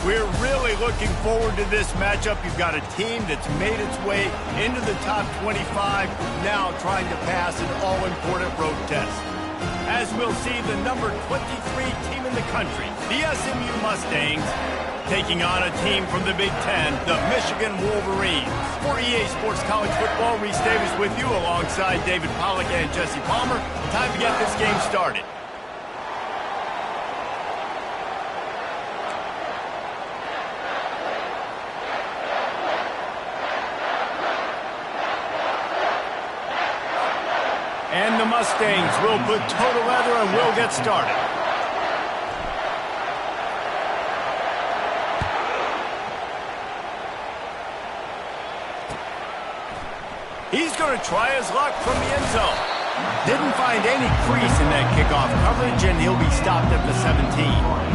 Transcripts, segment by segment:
We're really looking forward to this matchup. You've got a team that's made its way into the top 25, now trying to pass an all-important road test. As we'll see, the number 23 team in the country, the SMU Mustangs, taking on a team from the Big Ten, the Michigan Wolverines. For EA Sports College Football, Reese Davis with you alongside David Pollack and Jesse Palmer. Time to get this game started. And the Mustangs will put total leather and will get started. He's going to try his luck from the end zone. Didn't find any crease in that kickoff coverage, and he'll be stopped at the 17.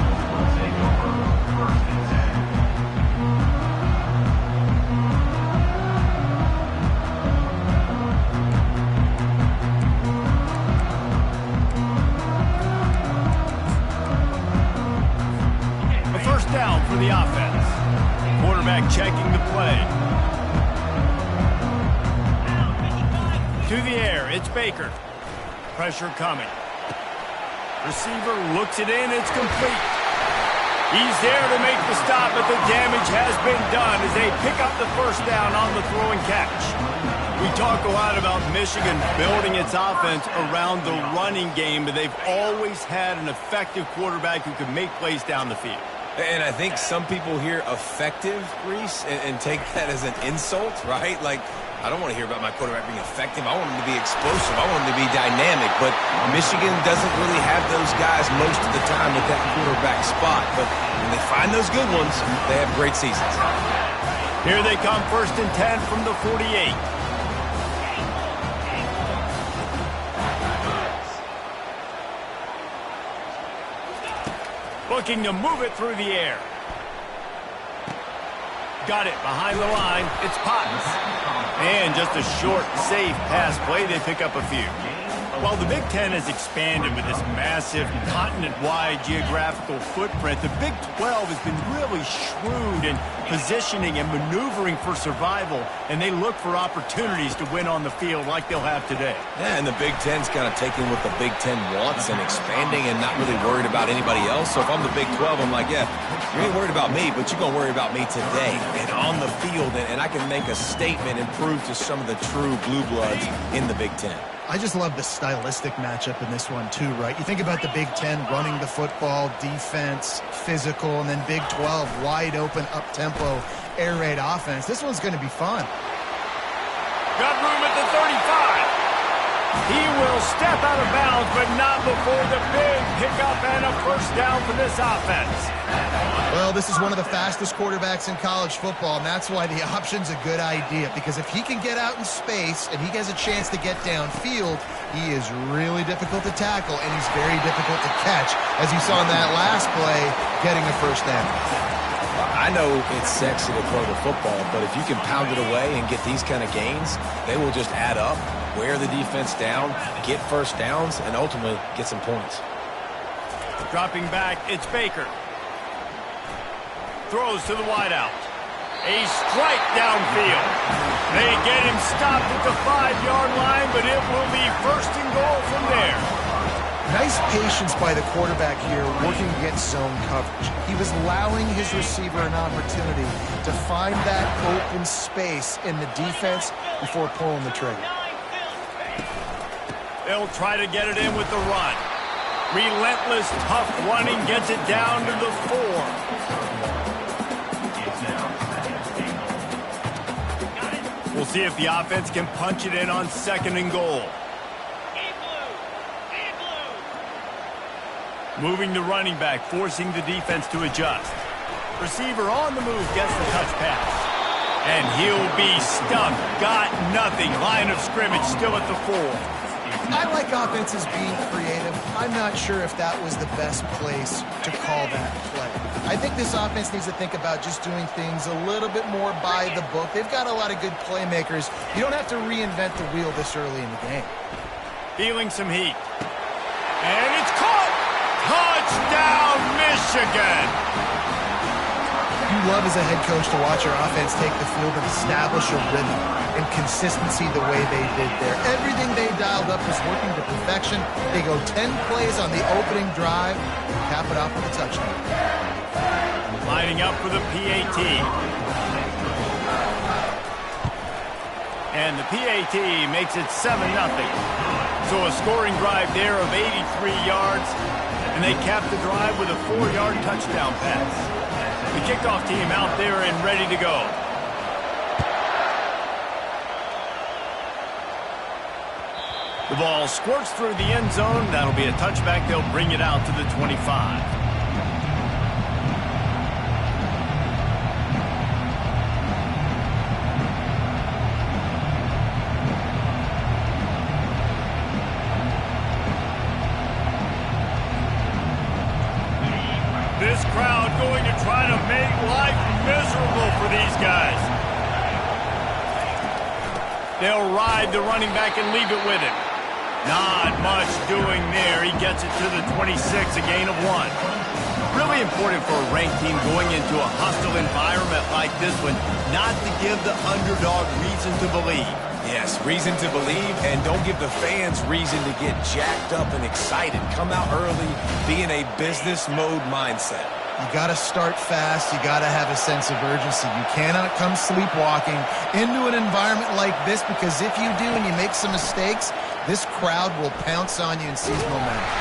Down for the offense. Quarterback checking the play. To the air, it's Baker. Pressure coming. Receiver looks it in, it's complete. He's there to make the stop, but the damage has been done as they pick up the first down on the throw and catch. We talk a lot about Michigan building its offense around the running game, but they've always had an effective quarterback who can make plays down the field. And I think some people hear effective, Reese, and take that as an insult, right? Like, I don't want to hear about my quarterback being effective. I want him to be explosive. I want him to be dynamic. But Michigan doesn't really have those guys most of the time at that quarterback spot. But when they find those good ones, they have great seasons. Here they come, 1st and 10 from the 48. Looking to move it through the air. Got it behind the line. It's Potts. And just a short, safe pass play. They pick up a few. While the Big Ten has expanded with this massive continent-wide geographical footprint, the Big 12 has been really shrewd in positioning and maneuvering for survival, and they look for opportunities to win on the field like they'll have today. Yeah, and the Big Ten's kind of taking what the Big Ten wants and expanding and not really worried about anybody else. So if I'm the Big 12, I'm like, yeah, you ain't worried about me, but you're going to worry about me today and on the field, and I can make a statement and prove to some of the true blue bloods in the Big Ten. I just love the stylistic matchup in this one, too, right? You think about the Big Ten running the football, defense, physical, and then Big 12, wide open, up-tempo, air raid offense. This one's going to be fun. Got room at the 35. He will step out of bounds, but not before the big pickup and a first down for this offense. Well, this is one of the fastest quarterbacks in college football, and that's why the option's a good idea, because if he can get out in space and he has a chance to get downfield, he is really difficult to tackle, and he's very difficult to catch, as you saw in that last play, getting a first down. I know it's sexy to throw the football, but if you can pound it away and get these kind of gains, they will just add up, wear the defense down, get first downs, and ultimately get some points. Dropping back, it's Baker. Throws to the wideout. A strike downfield. They get him stopped at the 5-yard line, but it will be 1st and goal from there. Nice patience by the quarterback here working against zone coverage. He was allowing his receiver an opportunity to find that open space in the defense before pulling the trigger. They'll try to get it in with the run. Relentless, tough running gets it down to the 4. We'll see if the offense can punch it in on 2nd and goal. Moving the running back, forcing the defense to adjust. Receiver on the move, gets the touch pass. And he'll be stuck. Got nothing. Line of scrimmage still at the 4. I like offenses being creative. I'm not sure if that was the best place to call that play. I think this offense needs to think about just doing things a little bit more by the book. They've got a lot of good playmakers. You don't have to reinvent the wheel this early in the game. Feeling some heat. And it's caught! Touchdown, Michigan! love as a head coach to watch your offense take the field and establish a rhythm and consistency the way they did there. Everything they dialed up was working to perfection. They go 10 plays on the opening drive, cap it off with a touchdown. Lining up for the PAT. And the PAT makes it 7-0. So a scoring drive there of 83 yards, and they cap the drive with a 4-yard touchdown pass. The kickoff team out there and ready to go. The ball squirts through the end zone. That'll be a touchback. They'll bring it out to the 25. This crowd going to try to make life miserable for these guys. They'll ride the running back and leave it with him. Not much doing there. He gets it to the 26, a gain of 1. Really important for a ranked team going into a hostile environment like this one, not to give the underdog reason to believe. Yes, reason to believe, and don't give the fans reason to get jacked up and excited. Come out early, be in a business mode mindset. You got to start fast. You got to have a sense of urgency. You cannot come sleepwalking into an environment like this, because if you do and you make some mistakes, this crowd will pounce on you and seize momentum.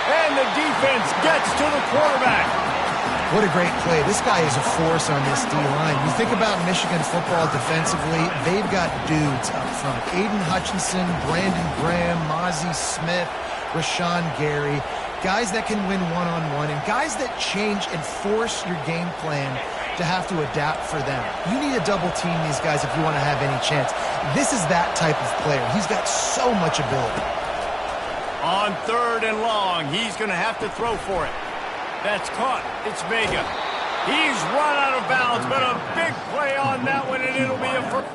And the defense gets to the quarterback. What a great play. This guy is a force on this D-line. You think about Michigan football defensively, they've got dudes up front. Aiden Hutchinson, Brandon Graham, Mozzie Smith, Rashawn Gary. Guys that can win one-on-one and guys that change and force your game plan to have to adapt for them. You need to double team these guys if you want to have any chance. This is that type of player. He's got so much ability. On 3rd and long, he's going to have to throw for it. That's caught. It's Vega. He's run out of bounds, but a big play on that one, and it'll be a first.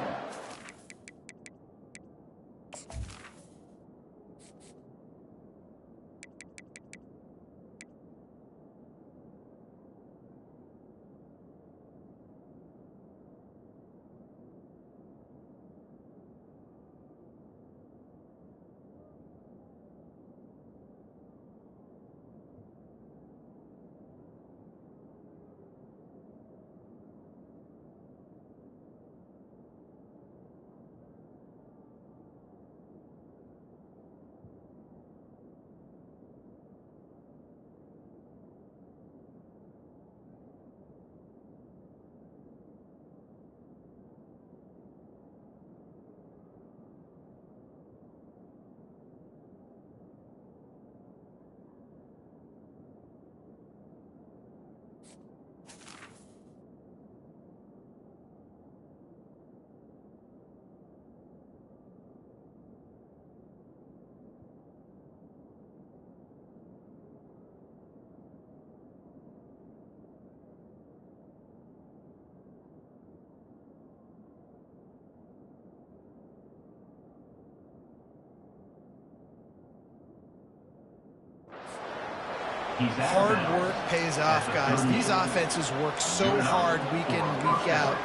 Hard work pays off, guys. These offenses work so hard week in and week out,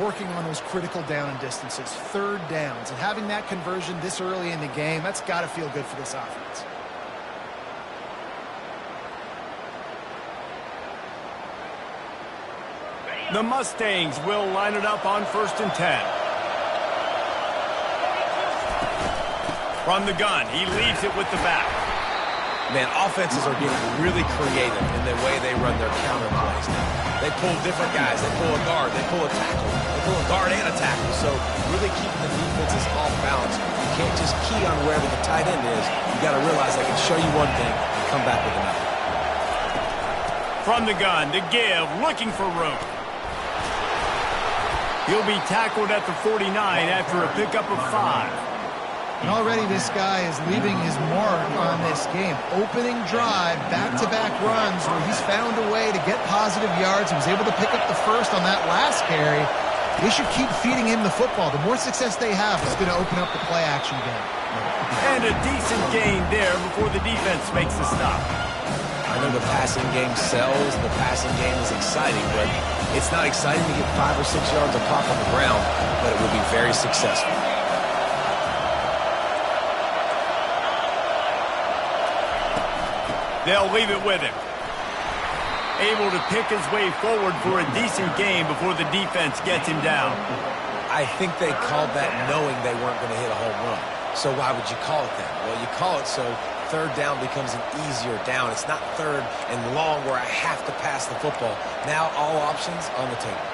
working on those critical down and distances, 3rd downs, and having that conversion this early in the game, that's got to feel good for this offense. The Mustangs will line it up on 1st and 10. From the gun, he leaves it with the back. Man, offenses are getting really creative in the way they run their counter plays now. They pull different guys. They pull a guard. They pull a tackle. They pull a guard and a tackle. So really keeping the defenses off balance. You can't just key on wherever the tight end is. You got to realize they can show you one thing and come back with another. From the gun, to give, looking for room. He'll be tackled at the 49 after a pickup of 5. And already this guy is leaving his mark on this game. Opening drive, back-to-back runs where he's found a way to get positive yards. He was able to pick up the first on that last carry. They should keep feeding him the football. The more success they have, it's going to open up the play-action game. And a decent gain there before the defense makes the stop. I know the passing game sells, and the passing game is exciting, but it's not exciting to get 5 or 6 yards a pop on the ground, but it will be very successful. They'll leave it with him. Able to pick his way forward for a decent game before the defense gets him down. I think they called that knowing they weren't going to hit a home run. So why would you call it that? Well, you call it so third down becomes an easier down. It's not third and long where I have to pass the football. Now all options on the table.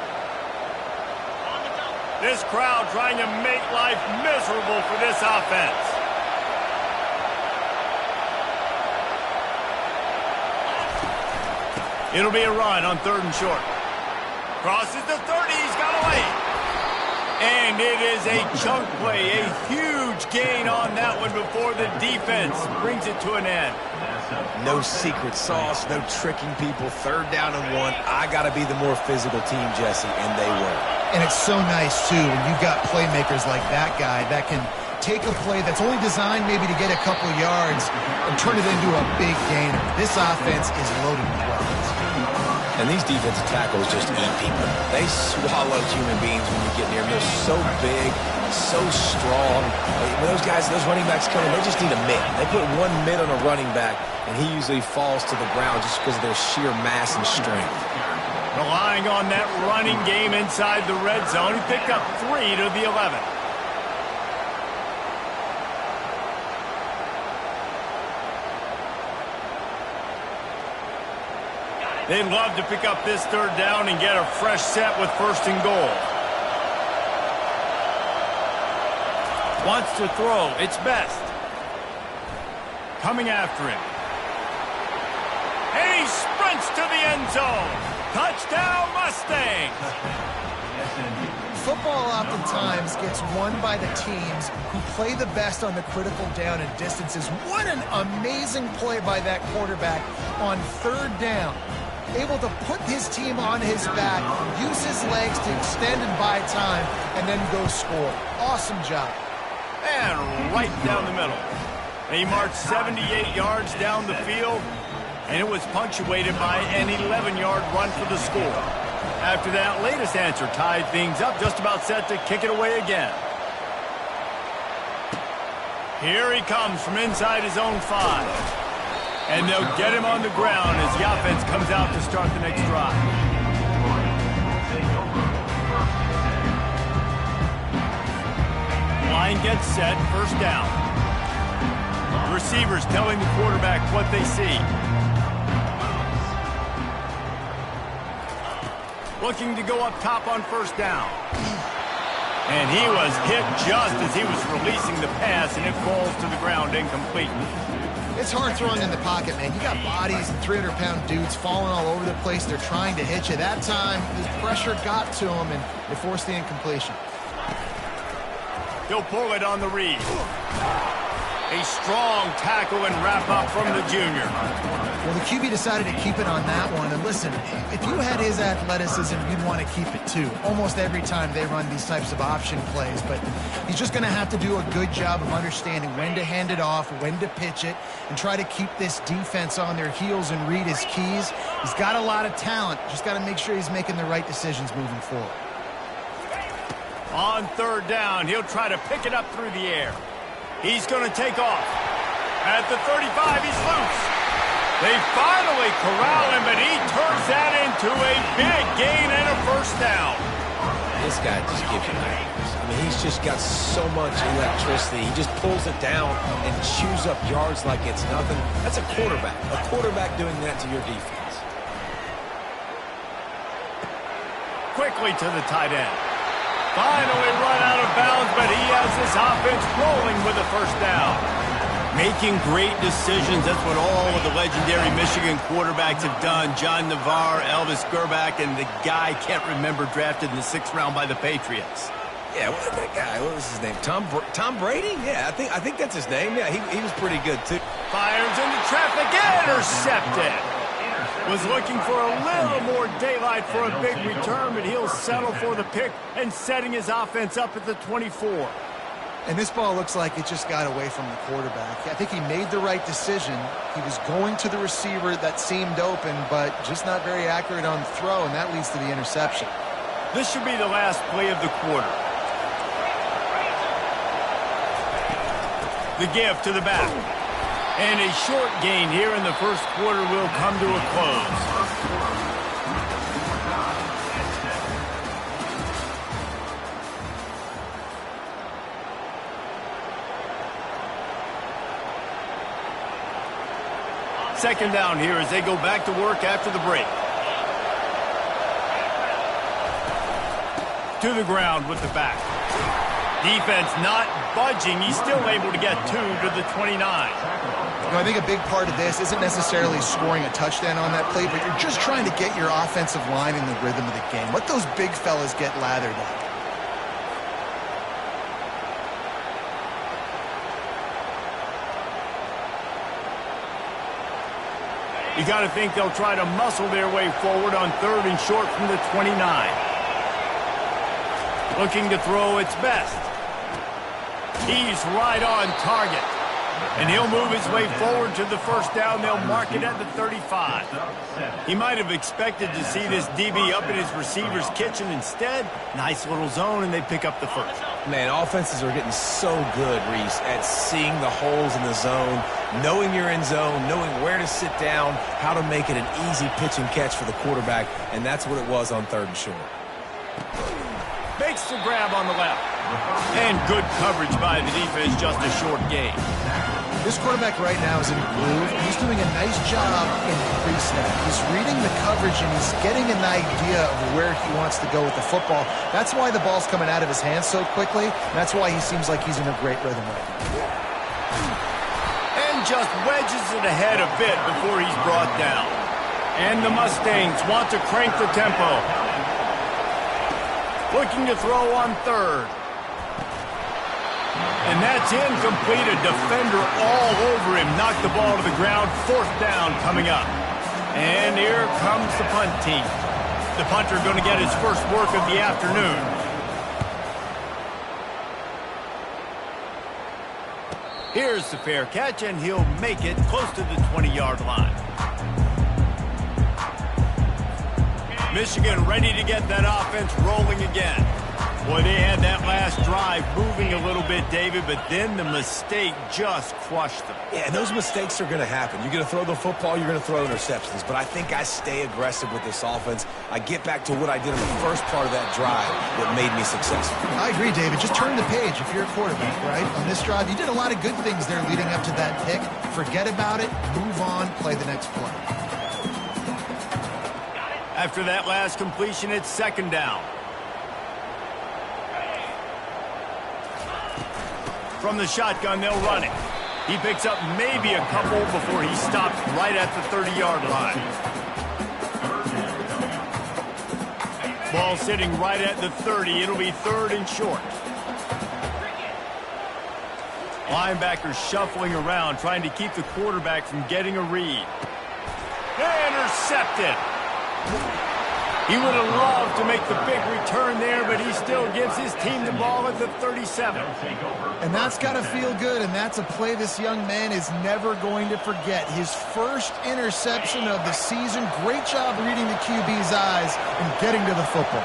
This crowd trying to make life miserable for this offense. It'll be a run on 3rd and short. Crosses the 30, he's got away. And it is a chunk play, a huge gain on that one before the defense brings it to an end. No secret sauce, no tricking people. 3rd down and 1. I got to be the more physical team, Jesse, and they were. And it's so nice, too, when you've got playmakers like that guy that can take a play that's only designed maybe to get a couple yards and turn it into a big gainer. This offense is loaded with weapons. And these defensive tackles just eat people. They swallow human beings when you get near them. They're so big, so strong. When those guys, those running backs come in, they just need a mid. They put one mid on a running back, and he usually falls to the ground just because of their sheer mass and strength. Relying on that running game inside the red zone. He picked up 3 to the 11. They'd love to pick up this 3rd down and get a fresh set with 1st and goal. Wants to throw. It's Best. Coming after him. And he sprints to the end zone. Touchdown, Mustang! Football oftentimes gets won by the teams who play the best on the critical down and distances. What an amazing play by that quarterback on 3rd down. Able to put his team on his back, use his legs to extend and buy time, and then go score. Awesome job. And right down the middle. He marched 78 yards down the field, and it was punctuated by an 11-yard run for the score. After that latest answer tied things up, just about set to kick it away again. Here he comes from inside his own 5. And they'll get him on the ground as the offense comes out to start the next drive. Line gets set, 1st down. Receivers telling the quarterback what they see. Looking to go up top on 1st down. And he was hit just as he was releasing the pass, and it falls to the ground incomplete. It's hard throwing in the pocket, man. You got bodies and 300-pound dudes falling all over the place. They're trying to hit you. That time, the pressure got to him, and they forced the incompletion. He'll pull it on the read. A strong tackle and wrap up from the junior. Well, the QB decided to keep it on that one. And listen, if you had his athleticism, you'd want to keep it too. Almost every time they run these types of option plays. But he's just going to have to do a good job of understanding when to hand it off, when to pitch it, and try to keep this defense on their heels and read his keys. He's got a lot of talent. Just got to make sure he's making the right decisions moving forward. On 3rd down, he'll try to pick it up through the air. He's going to take off. At the 35, he's loose. They finally corral him, but he turns that into a big gain and a 1st down. This guy just gives you nightmares. I mean, he's just got so much electricity. He just pulls it down and chews up yards like it's nothing. That's a quarterback. A quarterback doing that to your defense. Quickly to the tight end. Finally run out of bounds, but he has this offense rolling with a 1st down. Making great decisions, that's what all of the legendary Michigan quarterbacks have done. John Navarre, Elvis Grbac, and the guy, can't remember, drafted in the 6th round by the Patriots. Yeah, what that guy? What was his name? Tom Brady? Yeah, I think that's his name. Yeah, he was pretty good too. Fires into traffic, intercepted. Was looking for a little more daylight for a big return, but he'll settle for the pick and setting his offense up at the 24. And this ball looks like it just got away from the quarterback. I think he made the right decision. He was going to the receiver that seemed open, but just not very accurate on the throw, and that leads to the interception. This should be the last play of the quarter. The give to the back. And a short gain here in the first quarter will come to a close. Second down here as they go back to work after the break. To the ground with the back. Defense not budging. He's still able to get 2 to the 29. I think a big part of this isn't necessarily scoring a touchdown on that play, but you're just trying to get your offensive line in the rhythm of the game. Let those big fellas get lathered up. You got to think they'll try to muscle their way forward on 3rd and short from the 29. Looking to throw its best. He's right on target. And he'll move his way forward to the first down. They'll mark it at the 35. He might have expected to see this DB up in his receiver's kitchen. Instead, nice little zone, and they pick up the first. Man, offenses are getting so good, Reese, at seeing the holes in the zone, knowing you're in zone, knowing where to sit down, how to make it an easy pitch and catch for the quarterback, and that's what it was on 3rd and short. Makes the grab on the left. And good coverage by the defense, just a short gain. This quarterback right now is in a groove. He's doing a nice job in pre-snap. He's reading the coverage, and he's getting an idea of where he wants to go with the football. That's why the ball's coming out of his hands so quickly. That's why he seems like he's in a great rhythm right now. And just wedges it ahead a bit before he's brought down. And the Mustangs want to crank the tempo. Looking to throw on 3rd. And that's incomplete. A defender all over him. Knocked the ball to the ground. 4th down coming up. And here comes the punt team. The punter going to get his first work of the afternoon. Here's the fair catch, and he'll make it close to the 20-yard line. Michigan ready to get that offense rolling again. Boy, they had that last drive moving a little bit, David, but then the mistake just crushed them. Yeah, and those mistakes are going to happen. You're going to throw the football, you're going to throw interceptions. But I think I stay aggressive with this offense. I get back to what I did in the first part of that drive that made me successful. I agree, David. Just turn the page if you're a quarterback, right? On this drive, you did a lot of good things there leading up to that pick. Forget about it, move on, play the next play. After that last completion, it's 2nd down. From the shotgun, they'll run it. He picks up maybe a couple before he stops right at the 30-yard line. Ball sitting right at the 30. It'll be 3rd and short. Linebackers shuffling around, trying to keep the quarterback from getting a read. Intercepted. He would have loved to make the big return there, but he still gives his team the ball at the 37. And that's got to feel good, and that's a play this young man is never going to forget. His first interception of the season. Great job reading the QB's eyes and getting to the football.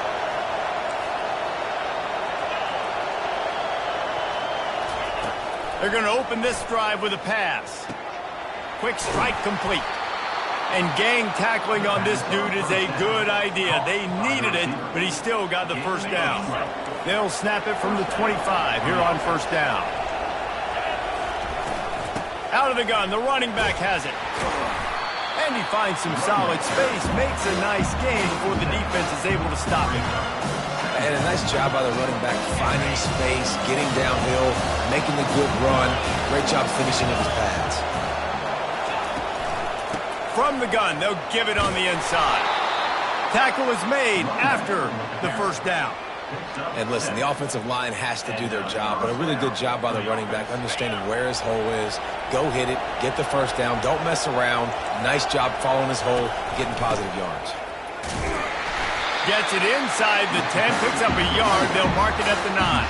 They're going to open this drive with a pass. Quick strike complete. And gang tackling on this dude is a good idea. They needed it, but he still got the first down. They'll snap it from the 25 here on 1st down. Out of the gun, the running back has it. And he finds some solid space, makes a nice gain before the defense is able to stop him. And a nice job by the running back, finding space, getting downhill, making the good run. Great job finishing up his pads. From the gun, they'll give it on the inside. Tackle is made after the 1st down. And listen, the offensive line has to do their job, but a really good job by the running back, understanding where his hole is. Go hit it, get the 1st down, don't mess around. Nice job following his hole, getting positive yards. Gets it inside the 10, picks up a yard. They'll mark it at the 9.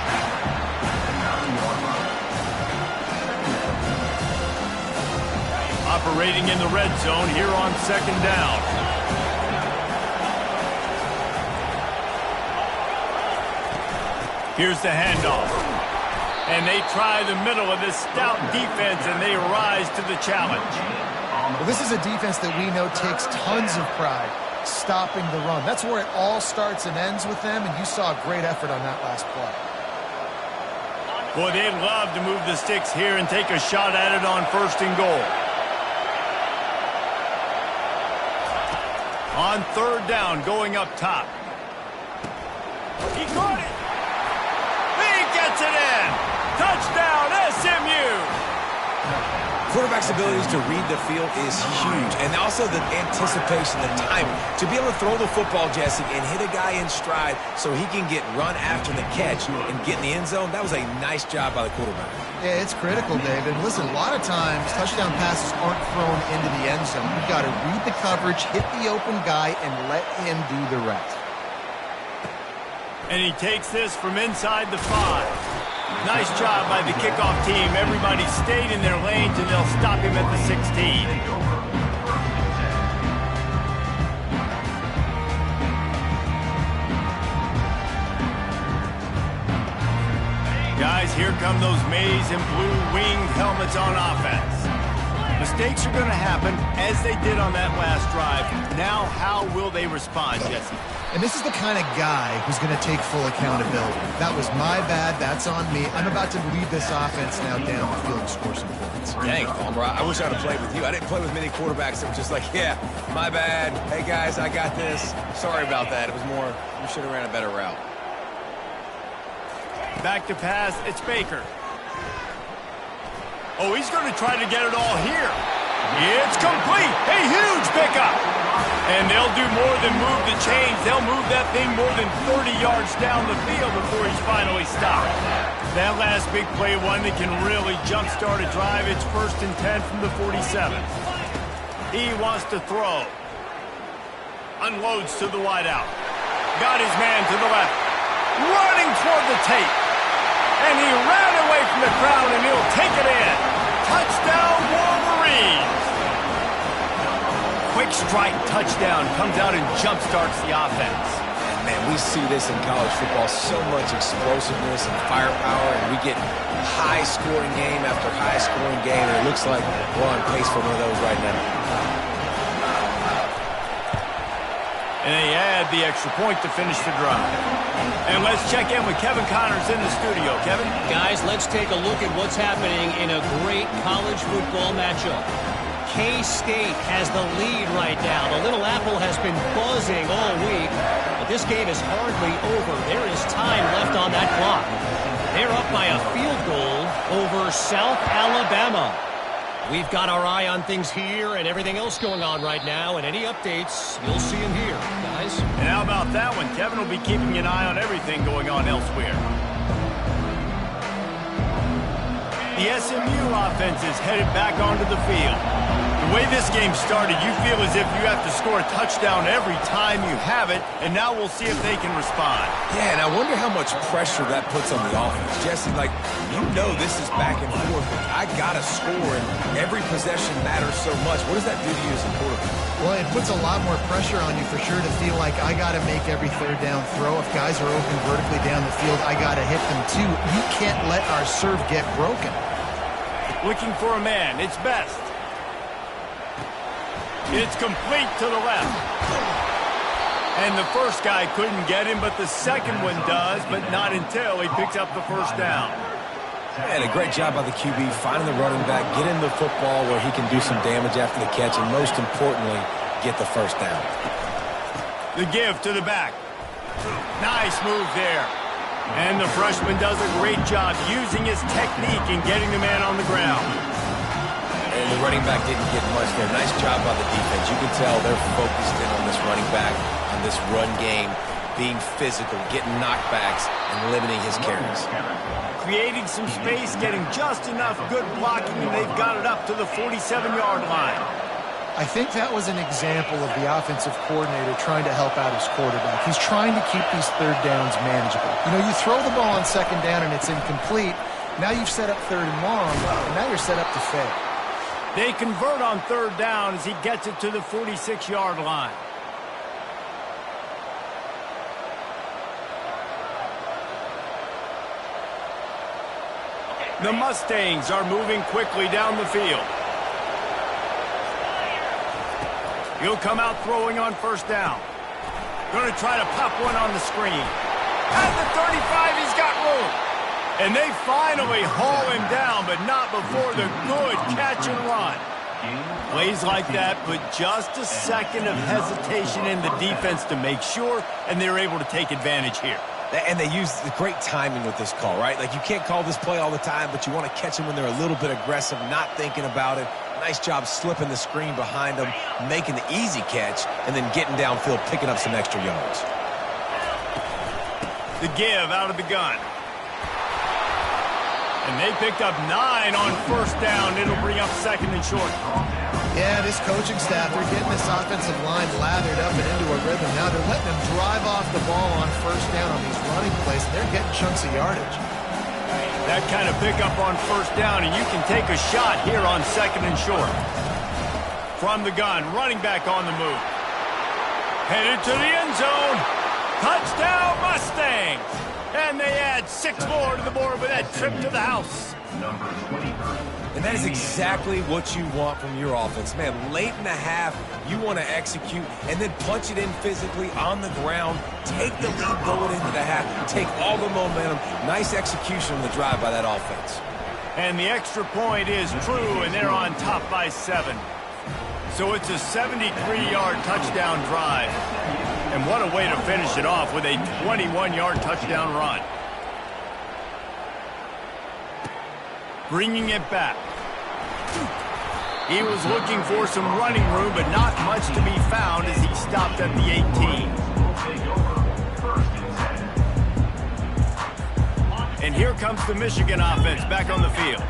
operating in the red zone here on second down. Here's the handoff. And they try the middle of this stout defense, and they rise to the challenge. Well, this is a defense that we know takes tons of pride stopping the run. That's where it all starts and ends with them, and you saw a great effort on that last play. Boy, they'd love to move the sticks here and take a shot at it on first and goal. On third down, going up top. He caught it. He gets it in. Touchdown, SMU. Quarterback's abilities to read the field is huge, and also the anticipation, the timing. To be able to throw the football, Jesse, and hit a guy in stride so he can get run after the catch and get in the end zone, that was a nice job by the quarterback. Yeah, it's critical, David. Listen, a lot of times touchdown passes aren't thrown into the end zone. You've got to read the coverage, hit the open guy, and let him do the rest. And he takes this from inside the 5. Nice job by the kickoff team. Everybody stayed in their lanes, and they'll stop him at the 16. Guys, here come those maize and blue winged helmets on offense. Mistakes are going to happen, as they did on that last drive. Now, how will they respond, Jesse? And this is the kind of guy who's going to take full accountability. That was my bad. That's on me. I'm about to lead this offense now down the field and score some points. Dang, Palmer, I wish I would have played with you. I didn't play with many quarterbacks that were just like, yeah, my bad. Hey, guys, I got this. Sorry about that. It was more, we should have ran a better route. Back to pass. It's Baker. Oh, he's going to try to get it all here. It's complete. A huge pickup. And they'll do more than move the chains. They'll move that thing more than 30 yards down the field before he's finally stopped. That last big play, one that can really jumpstart a drive. It's 1st and 10 from the 47. He wants to throw. Unloads to the wideout. Got his man to the left. Running toward the tape. And he ran away from the crowd, and he'll take it in. Touchdown, Wolverines. Quick strike touchdown comes out and jumpstarts the offense. Man, we see this in college football, so much explosiveness and firepower, and we get high-scoring game after high-scoring game, and it looks like we're on pace for one of those right now. And they add the extra point to finish the drive. And let's check in with Kevin Connors in the studio. Kevin? Guys, let's take a look at what's happening in a great college football matchup. K-State has the lead right now. The Little Apple has been buzzing all week, but this game is hardly over. There is time left on that clock. They're up by a field goal over South Alabama. We've got our eye on things here and everything else going on right now, and any updates, you'll see them here, guys. And how about that one? Kevin will be keeping an eye on everything going on elsewhere. The SMU offense is headed back onto the field. The way this game started, you feel as if you have to score a touchdown every time you have it, and now we'll see if they can respond. Yeah, and I wonder how much pressure that puts on the offense. Jesse, like, you know this is back and forth, but I got to score, and every possession matters so much. What does that do to you as a quarterback? Well, it puts a lot more pressure on you for sure to feel like I got to make every third down throw. If guys are open vertically down the field, I got to hit them too. You can't let our serve get broken. Looking for a man. It's Best. It's complete to the left. And the first guy couldn't get him, but the second one does, but not until he picks up the first down. And a great job by the QB, finding the running back, getting the football where he can do some damage after the catch, and most importantly, get the first down. The give to the back. Nice move there. And the freshman does a great job using his technique and getting the man on the ground. And the running back didn't get much there. Nice job by the defense. You can tell they're focused in on this running back, on this run game, being physical, getting knockbacks, and limiting his carries. Creating some space, getting just enough good blocking, and they've got it up to the 47-yard line. I think that was an example of the offensive coordinator trying to help out his quarterback. He's trying to keep these third downs manageable. You know, you throw the ball on second down and it's incomplete. Now you've set up third and long, and now you're set up to fail. They convert on third down as he gets it to the 46-yard line. The Mustangs are moving quickly down the field. He'll come out throwing on first down. Going to try to pop one on the screen. At the 35, he's got room. And they finally haul him down, but not before the good catch and run. Plays like that put just a second of hesitation in the defense to make sure, and they're able to take advantage here. And they use the great timing with this call, right? Like, you can't call this play all the time, but you want to catch them when they're a little bit aggressive, not thinking about it. Nice job slipping the screen behind them, making the easy catch, and then getting downfield, picking up some extra yards. The give out of the gun. And they picked up 9 on first down. It'll bring up second and short. Yeah, this coaching staff, they're getting this offensive line lathered up and into a rhythm. Now they're letting them drive off the ball on first down on these running plays, and they're getting chunks of yardage. That kind of pickup on first down, and you can take a shot here on second and short. From the gun, running back on the move. Headed to the end zone. Touchdown, Mustangs! And they add 6 more to the board with that trip to the house. And that is exactly what you want from your offense. Man, late in the half, you want to execute and then punch it in physically on the ground, take the lead going into the half, take all the momentum. Nice execution on the drive by that offense. And the extra point is true, and they're on top by 7. So it's a 73-yard touchdown drive. And what a way to finish it off with a 21-yard touchdown run. Bringing it back. He was looking for some running room, but not much to be found as he stopped at the 18. And here comes the Michigan offense back on the field.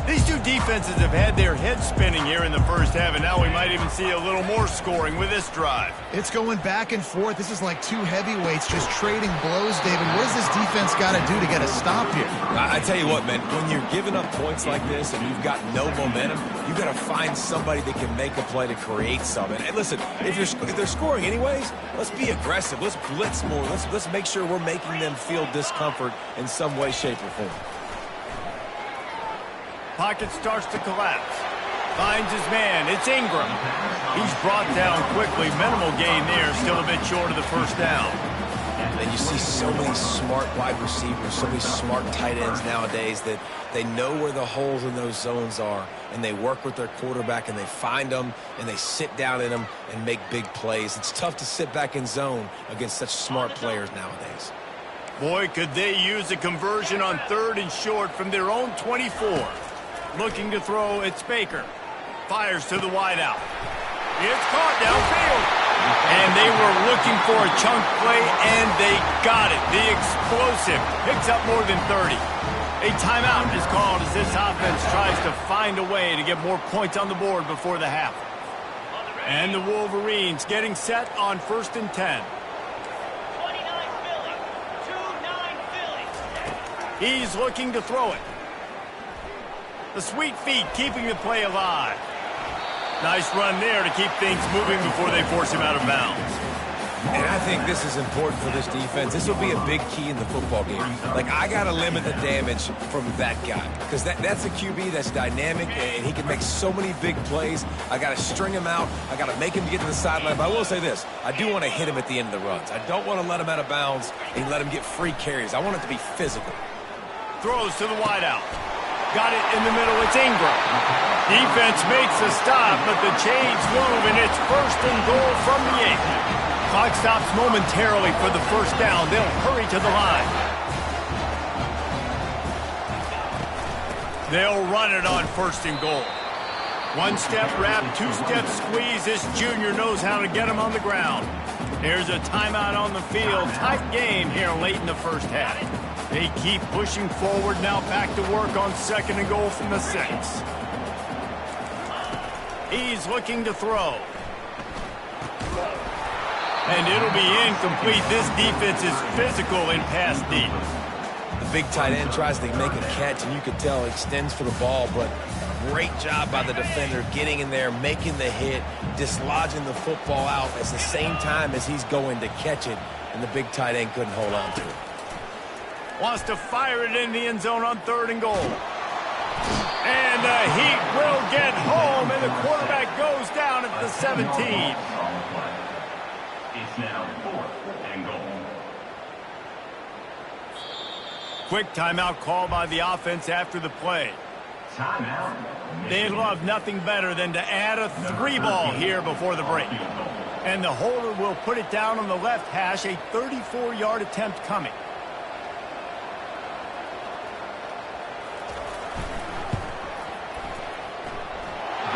These two defenses have had their heads spinning here in the first half, and now we might even see a little more scoring with this drive. It's going back and forth. This is like two heavyweights just trading blows, David. What does this defense got to do to get a stop here? I tell you what, man, when you're giving up points like this and you've got no momentum, you've got to find somebody that can make a play to create something. And listen, if they're scoring anyways, let's be aggressive. Let's blitz more. Let's make sure we're making them feel discomfort in some way, shape, or form. Pocket starts to collapse. Finds his man. It's Ingram. He's brought down quickly. Minimal gain there. Still a bit short of the first down. And you see so many smart wide receivers, so many smart tight ends nowadays that they know where the holes in those zones are, and they work with their quarterback, and they find them, and they sit down in them and make big plays. It's tough to sit back in zone against such smart players nowadays. Boy, could they use a conversion on third and short from their own 24. Looking to throw, it's Baker. Fires to the wideout. It's caught downfield. And they were looking for a chunk play, and they got it. The explosive picks up more than 30. A timeout is called as this offense tries to find a way to get more points on the board before the half. And the Wolverines getting set on 1st and 10. 29 Philly. 2-9 Philly. He's looking to throw it. The sweet feet keeping the play alive. Nice run there to keep things moving before they force him out of bounds. And I think this is important for this defense. This will be a big key in the football game. Like, I got to limit the damage from that guy. Because that's a QB that's dynamic, and he can make so many big plays. I got to string him out. I got to make him get to the sideline. But I will say this. I do want to hit him at the end of the runs. I don't want to let him out of bounds and let him get free carries. I want it to be physical. Throws to the wideout. Got it in the middle. It's Ingram. Defense makes a stop, but the chains move, and it's 1st and goal from the 8. Clock stops momentarily for the first down. They'll hurry to the line. They'll run it on 1st and goal. 1-step wrap, 2-step squeeze. This junior knows how to get him on the ground. There's a timeout on the field. Tight game here late in the first half. They keep pushing forward, now back to work on 2nd and goal from the 6. He's looking to throw. And it'll be incomplete. This defense is physical in pass deep. The big tight end tries to make a catch, and you could tell extends for the ball, but Great job by the defender getting in there, making the hit, dislodging the football out at the same time as he's going to catch it, and the big tight end couldn't hold on to it. Wants to fire it in the end zone on 3rd and goal. And the Heat will get home, and the quarterback goes down at the 17. It's now 4th and goal. Quick timeout call by the offense after the play. Timeout. They'd love nothing better than to add a 3-ball here before the break. And the holder will put it down on the left hash, a 34-yard attempt coming.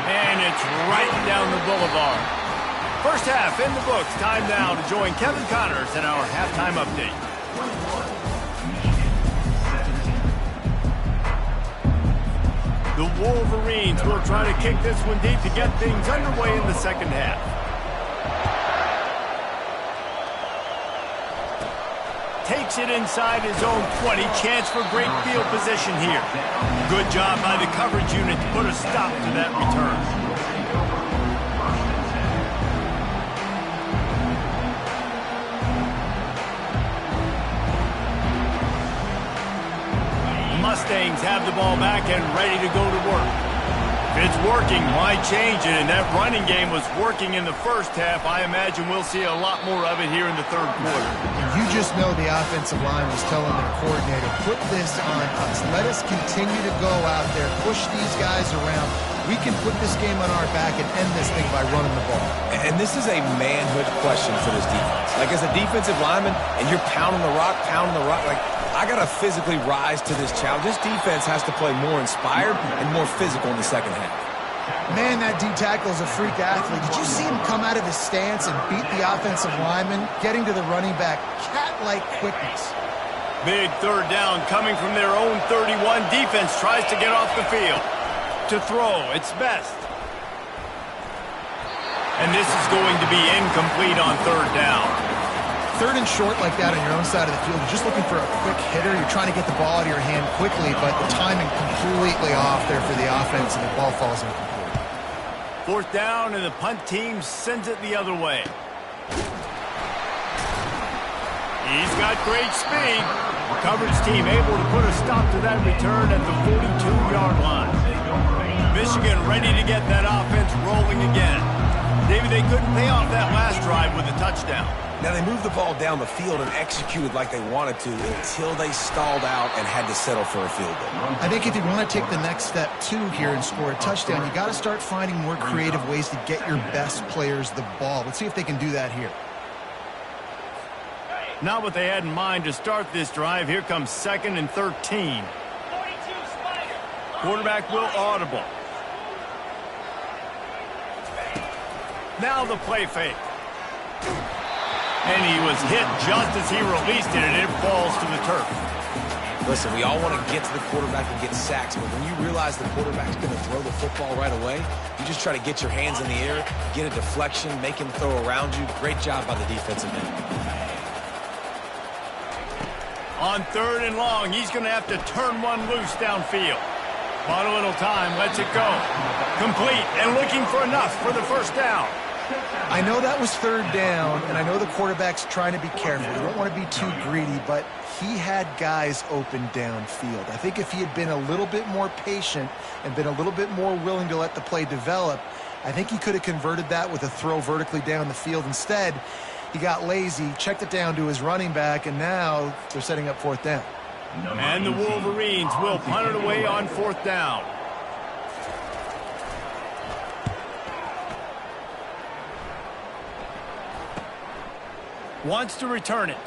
And it's right down the boulevard. First half in the books. Time now to join Kevin Connors in our halftime update. The Wolverines will try to kick this one deep to get things underway in the second half. Takes it inside his own 20. Chance for great field position here. Good job by the coverage unit to put a stop to that return. Mustangs have the ball back and ready to go to work. If it's working, why change it? And that running game was working in the first half. I imagine we'll see a lot more of it here in the 3rd quarter. You just know the offensive line was telling their coordinator, put this on us. Let us continue to go out there, push these guys around. We can put this game on our back and end this thing by running the ball. And this is a manhood question for this defense. Like, as a defensive lineman, and you're pounding the rock, like, I got to physically rise to this challenge. This defense has to play more inspired and more physical in the second half. Man, that D-tackle is a freak athlete. Did you see him come out of his stance and beat the offensive lineman, getting to the running back? Cat-like quickness. Big 3rd down coming from their own 31. Defense tries to get off the field. To throw, it's best. And this is going to be incomplete on 3rd down. 3rd and short like that on your own side of the field, you're just looking for a quick hitter. You're trying to get the ball out of your hand quickly, but the timing completely off there for the offense, and the ball falls incomplete. 4th down, and the punt team sends it the other way. He's got great speed. The coverage team able to put a stop to that return at the 42-yard line. Michigan ready to get that offense rolling again. David, they couldn't pay off that last drive with a touchdown. Now, they moved the ball down the field and executed like they wanted to until they stalled out and had to settle for a field goal. I think if you want to take the next step, too, here and score a touchdown, you got to start finding more creative ways to get your best players the ball. Let's see if they can do that here. Not what they had in mind to start this drive. Here comes 2nd and 13. 42 Spider. Quarterback will audible. Now the play fake. And he was hit just as he released it, and it falls to the turf. Listen, we all want to get to the quarterback and get sacks, but when you realize the quarterback's going to throw the football right away, you just try to get your hands in the air, get a deflection, make him throw around you. Great job by the defensive end. On 3rd and long, he's going to have to turn one loose downfield. Bought a little time, lets it go. Complete, and looking for enough for the 1st down. I know that was 3rd down, and I know the quarterback's trying to be careful. You don't want to be too greedy, but he had guys open downfield. I think if he had been a little bit more patient and been a little bit more willing to let the play develop, I think he could have converted that with a throw vertically down the field. Instead, he got lazy, checked it down to his running back, and now they're setting up 4th down. And the Wolverines will punt it away on 4th down. Wants to return it.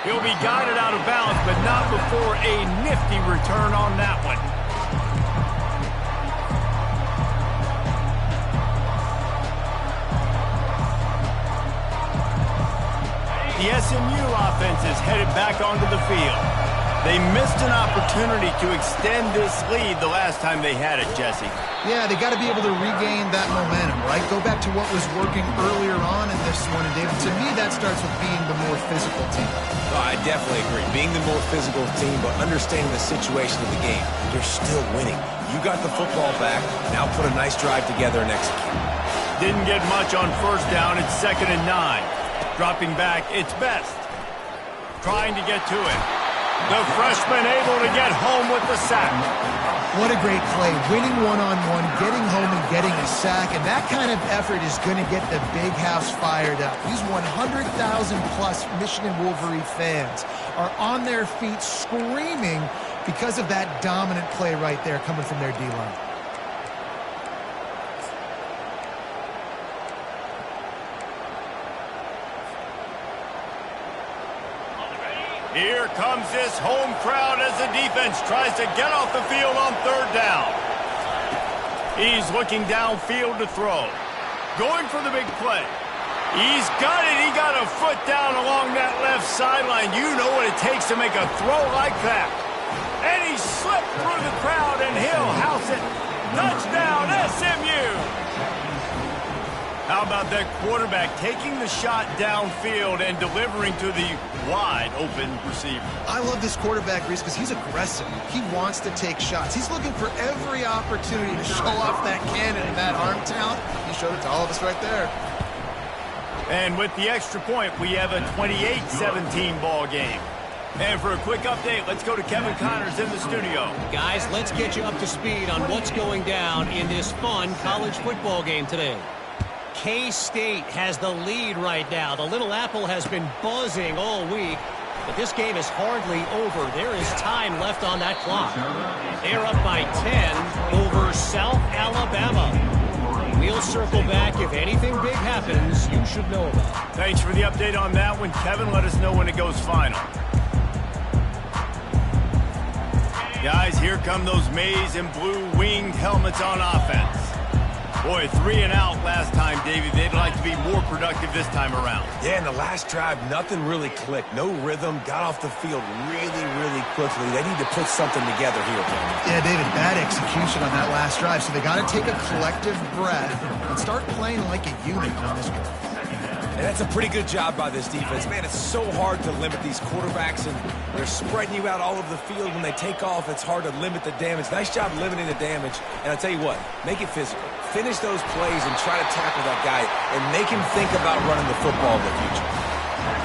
He'll be guided out of bounds, but not before a nifty return on that one. The SMU offense is headed back onto the field. They missed an opportunity to extend this lead the last time they had it, Jesse. Yeah, they got to be able to regain that momentum, right? Go back to what was working earlier on in this one. And, David, to me, that starts with being the more physical team. Oh, I definitely agree. Being the more physical team, but understanding the situation of the game. You're still winning. You got the football back. Now put a nice drive together and execute. Didn't get much on first down. It's 2nd and 9. Dropping back, it's Best. Trying to get to it. The freshman able to get home with the sack. What a great play. Winning one-on-one, getting home and getting a sack. And that kind of effort is going to get the big house fired up. These 100,000-plus Michigan Wolverine fans are on their feet screaming because of that dominant play right there coming from their D-line. Here comes this home crowd as the defense tries to get off the field on 3rd down. He's looking downfield to throw. Going for the big play. He's got it. He got a foot down along that left sideline. You know what it takes to make a throw like that. And he slipped through the crowd, and he'll house it. Touchdown, SMU. How about that quarterback taking the shot downfield and delivering to the wide-open receiver? I love this quarterback, Reese, because he's aggressive. He wants to take shots. He's looking for every opportunity to show off that cannon and that arm talent. He showed it to all of us right there. And with the extra point, we have a 28-17 ball game. And for a quick update, let's go to Kevin Connors in the studio. Guys, let's get you up to speed on what's going down in this fun college football game today. K-State has the lead right now. The Little Apple has been buzzing all week, but this game is hardly over. There is time left on that clock. They're up by 10 over South Alabama. We'll circle back. If anything big happens, you should know about it. Thanks for the update on that one, Kevin. Let us know when it goes final. Guys, here come those maize and blue winged helmets on offense. Boy, 3 and out last time, Davey. They'd like to be more productive this time around. Yeah, in the last drive, nothing really clicked. No rhythm. Got off the field really quickly. They need to put something together here, Kevin. Yeah, David, bad execution on that last drive. So they got to take a collective breath and start playing like a unit on this one. And that's a pretty good job by this defense. Man, it's so hard to limit these quarterbacks, and they're spreading you out all over the field. When they take off, it's hard to limit the damage. Nice job limiting the damage. And I tell you what, make it physical. Finish those plays and try to tackle that guy and make him think about running the football in the future.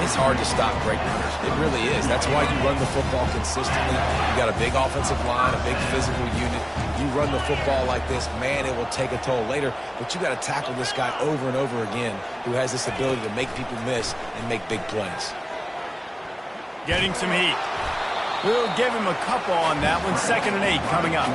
It's hard to stop great runners. It really is. That's why you run the football consistently. You got a big offensive line, a big physical unit. You run the football like this, man, it will take a toll later. But you got to tackle this guy over and over again who has this ability to make people miss and make big plays. Getting some heat. We'll give him a couple on that one. 2nd and 8 coming up.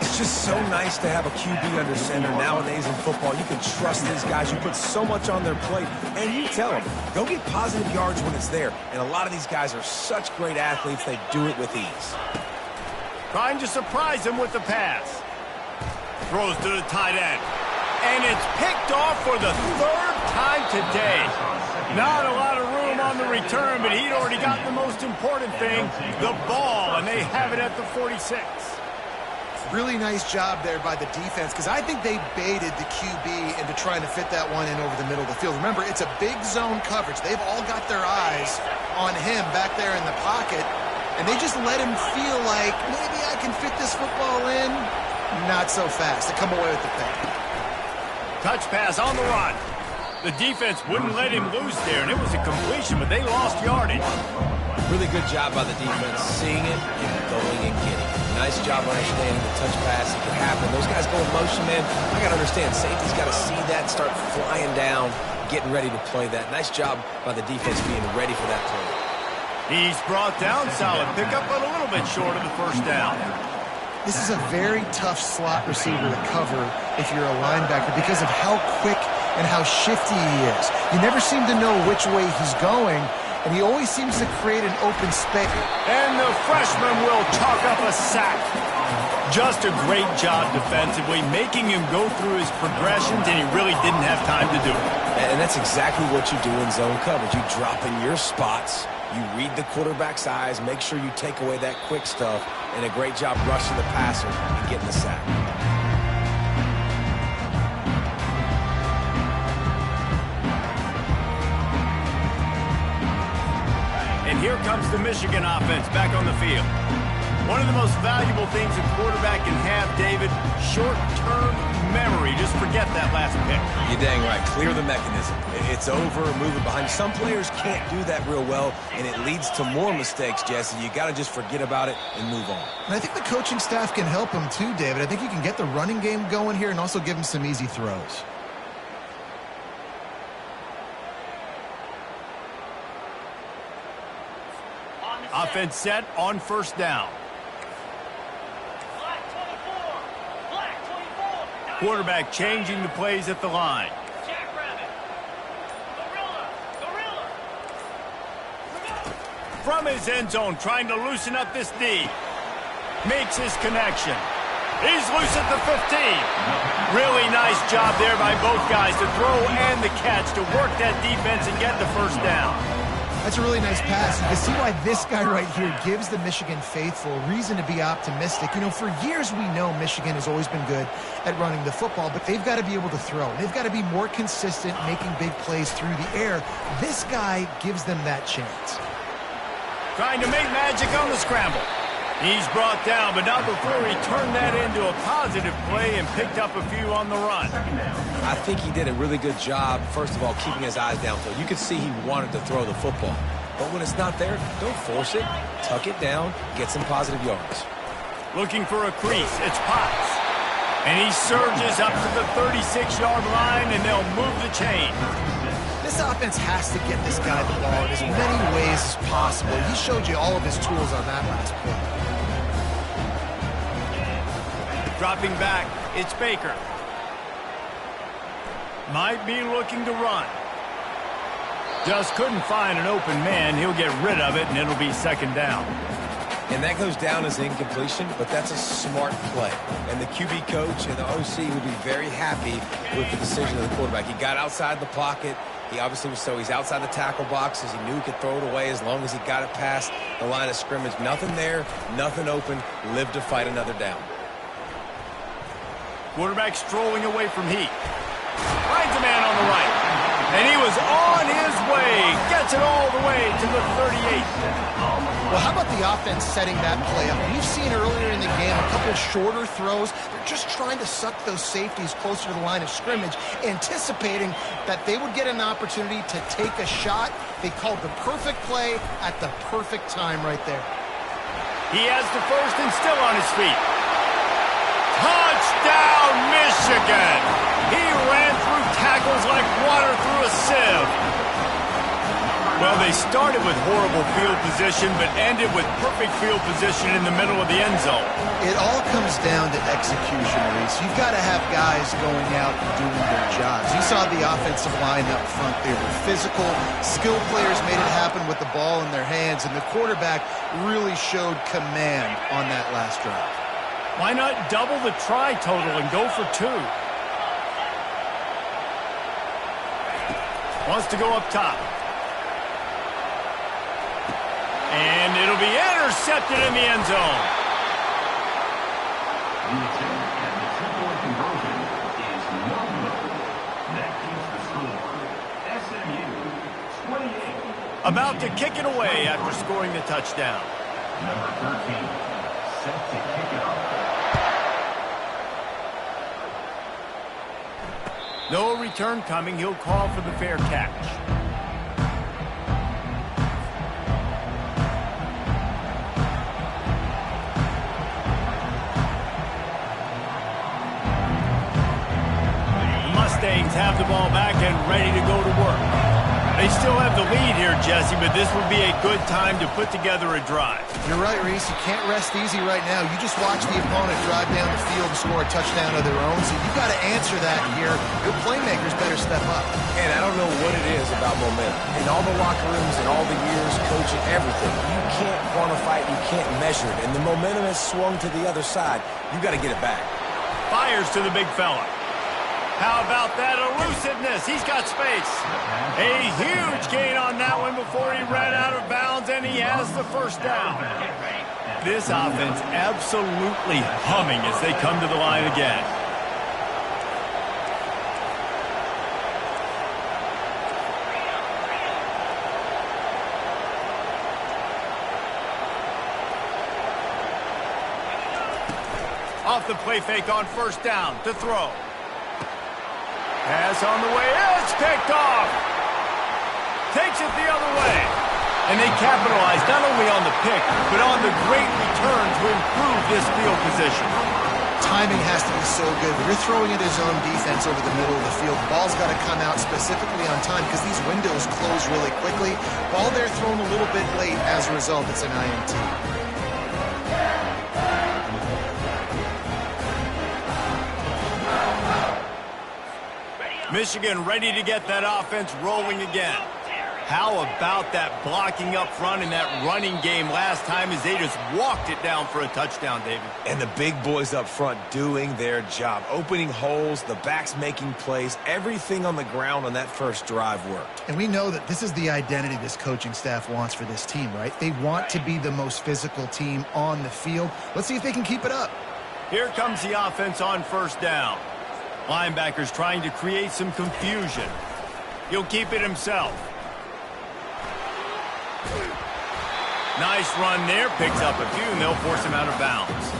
It's just so nice to have a QB under center nowadays in football. You can trust these guys. You put so much on their plate, and you tell them, go get positive yards when it's there. And a lot of these guys are such great athletes, they do it with ease. Trying to surprise him with the pass. Throws to the tight end. And it's picked off for the 3rd time today. Not a lot of room on the return, but he'd already got the most important thing, the ball, and they have it at the 46. Really nice job there by the defense, because I think they baited the QB into trying to fit that one in over the middle of the field. Remember, it's a big zone coverage. They've all got their eyes on him back there in the pocket, and they just let him feel like, maybe I can fit this football in. Not so fast. They come away with the pick. Touch pass on the run. The defense wouldn't let him loose there, and it was a completion, but they lost yardage. Really good job by the defense, seeing it and going and getting it. Nice job understanding the touch pass that can happen. Those guys go in motion, man. I got to understand, safety's got to see that, start flying down, getting ready to play that. Nice job by the defense being ready for that play. He's brought down, solid pickup, but a little bit short of the 1st down. This is a very tough slot receiver to cover if you're a linebacker because of how quick and how shifty he is. You never seem to know which way he's going, and he always seems to create an open space. And the freshman will chalk up a sack. Just a great job defensively, making him go through his progressions, and he really didn't have time to do it. And that's exactly what you do in zone coverage. You drop in your spots, You read the quarterback's eyes, make sure you take away that quick stuff, and a great job rushing the passer and getting the sack. And here comes the Michigan offense back on the field. One of the most valuable things a quarterback can have, David, short-term memory. Just forget that last pick. You're dang right. Clear the mechanism. It's over, move it behind. Some players can't do that real well, and it leads to more mistakes, Jesse. You got to just forget about it and move on. And I think the coaching staff can help him too, David. I think you can get the running game going here and also give him some easy throws. Offense set on first down. Black 24. Black 24. Quarterback changing the plays at the line. Jackrabbit. Gorilla. Gorilla. From his end zone, trying to loosen up this D. Makes his connection. He's loose at the 15. Really nice job there by both guys to throw and the catch to work that defense and get the first down. That's a really nice pass. You can see why this guy right here gives the Michigan faithful reason to be optimistic. You know, for years we know Michigan has always been good at running the football, but they've got to be able to throw. They've got to be more consistent making big plays through the air. This guy gives them that chance. Trying to make magic on the scramble. He's brought down, but not before he turned that into a positive play and picked up a few on the run. I think he did a really good job, first of all, keeping his eyes downfield. You could see he wanted to throw the football. But when it's not there, don't force it. Tuck it down, get some positive yards. Looking for a crease. It's Potts. And he surges up to the 36-yard line, and they'll move the chain. This offense has to get this guy the ball in as many ways as possible. He showed you all of his tools on that last play. Dropping back, it's Baker. Might be looking to run. Just couldn't find an open man. He'll get rid of it, and it'll be second down. And that goes down as incompletion, but that's a smart play. And the QB coach and the OC would be very happy with the decision of the quarterback. He got outside the pocket. He obviously was he's outside the tackle boxes. He knew he could throw it away as long as he got it past the line of scrimmage. Nothing there, nothing open. Live to fight another down. Quarterback strolling away from Heat. Finds a man on the right. And he was on his way. Gets it all the way to the 38. Well, how about the offense setting that play up? We've seen earlier in the game a couple shorter throws. They're just trying to suck those safeties closer to the line of scrimmage, anticipating that they would get an opportunity to take a shot. They called the perfect play at the perfect time right there. He has the first and still on his feet. Touchdown, Michigan! He ran through tackles like water through a sieve. Well, they started with horrible field position, but ended with perfect field position in the middle of the end zone. It all comes down to execution, Reese. You've got to have guys going out and doing their jobs. You saw the offensive line up front. They were physical. Skilled players made it happen with the ball in their hands, and the quarterback really showed command on that last drive. Why not double the try total and go for two? Wants to go up top. And it'll be intercepted in the end zone. The attempt at the two-point conversion is no good. That keeps the score. SMU 28. About to kick it away after scoring the touchdown. Number 13, set to kick it off. No return coming. He'll call for the fair catch. Mustangs have the ball back and ready to go to work. They still have the lead here, Jesse, but this would be a good time to put together a drive. You're right, Reese. You can't rest easy right now. You just watch the opponent drive down the field and score a touchdown of their own, so you've got to answer that here. Your playmakers better step up. And I don't know what it is about momentum. In all the locker rooms and all the years, coaching, everything, you can't quantify it, you can't measure it. And the momentum has swung to the other side. You got to get it back. Fires to the big fella. How about that elusiveness? He's got space. A huge gain on that one before he ran out of bounds, and he has the first down. This offense absolutely humming as they come to the line again. Off the play fake on first down to throw. Pass on the way. It's picked off. Takes it the other way. And they capitalize not only on the pick, but on the great return to improve this field position. Timing has to be so good. When you're throwing at his own defense over the middle of the field, the ball's got to come out specifically on time because these windows close really quickly. Ball there thrown a little bit late. As a result, it's an INT. Michigan ready to get that offense rolling again. How about that blocking up front and that running game last time as they just walked it down for a touchdown, David? And the big boys up front doing their job. Opening holes, the backs making plays. Everything on the ground on that first drive worked. And we know that this is the identity this coaching staff wants for this team, right? They want to be the most physical team on the field. Let's see if they can keep it up. Here comes the offense on first down. Linebackers trying to create some confusion. He'll keep it himself. Nice run there. Picks up a few, and they'll force him out of bounds.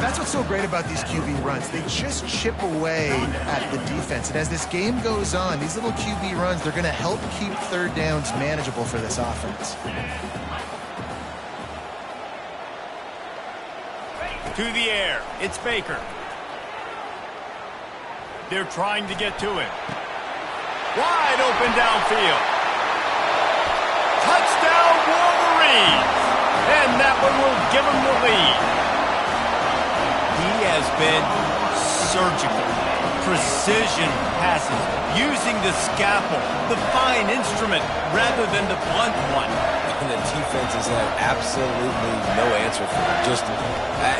That's what's so great about these QB runs. They just chip away at the defense. And as this game goes on, these little QB runs, they're going to help keep third downs manageable for this offense. To the air. It's Baker. They're trying to get to him. Wide open downfield. Touchdown Wolverines! And that one will give him the lead. He has been surgical. Precision passes. Using the scalpel, the fine instrument, rather than the blunt one. And the defense has had absolutely no answer for him. Just,